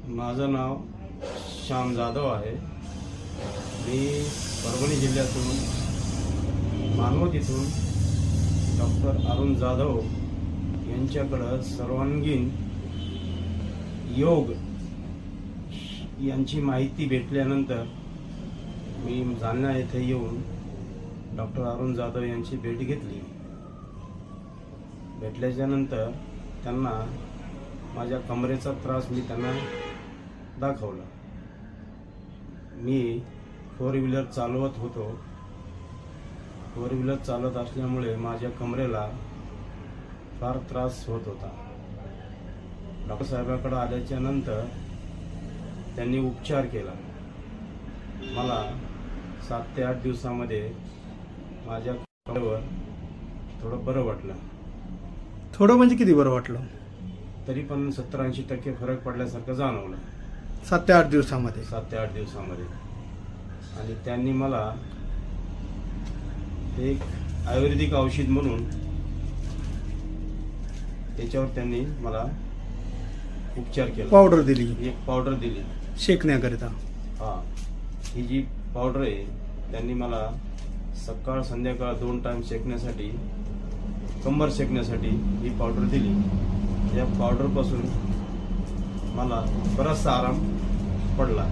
माझं नाव श्याम जाधव आहे। मी परभणी जिल्ह्यातून मानवत इथून डॉक्टर अरुण जाधव यांच्याकडे सर्वांगीण योग यांची माहिती भेटल्यानंतर मी जालना येथे येऊन डॉक्टर अरुण जाधव यांची भेट घेतली। भेटल्याच्यानंतर त्यांना माझ्या कमरेचा त्रास मी त्यांना दाखवला। मी 4 व्हीलर चालवत होतो। 4 व्हीलर चालत असल्यामुळे माझ्या कमरेला फार त्रास होत होता। डॉक्टर साहेबांकडे आल्याच्या नंतर त्यांनी उपचार केला। मला 7 ते 8 दिवसामध्ये माझ्या कमरेवर थोडं बरं वाटलं। थोडं म्हणजे किती बरं वाटलं? तरी पण 70-80% फरक पडल्यासारखं जाणवलं 7 ते 8 दिवसामध्ये। 7 ते 8 दिवसामध्ये। आणि त्यांनी मला एक आयुर्वेदिक औषध म्हणून त्याच्यावर त्यांनी मला उपचार केला। पावडर दिली, एक पावडर दिली शेकण्याकरिता। हा, ही जी पावडर आहे त्यांनी मला सकाळ संध्याकाळ 2 टाइम शेकण्यासाठी, कंबर शेकण्यासाठी ही पावडर दिली। या पावडरपासून मला बराचसा आराम पडला।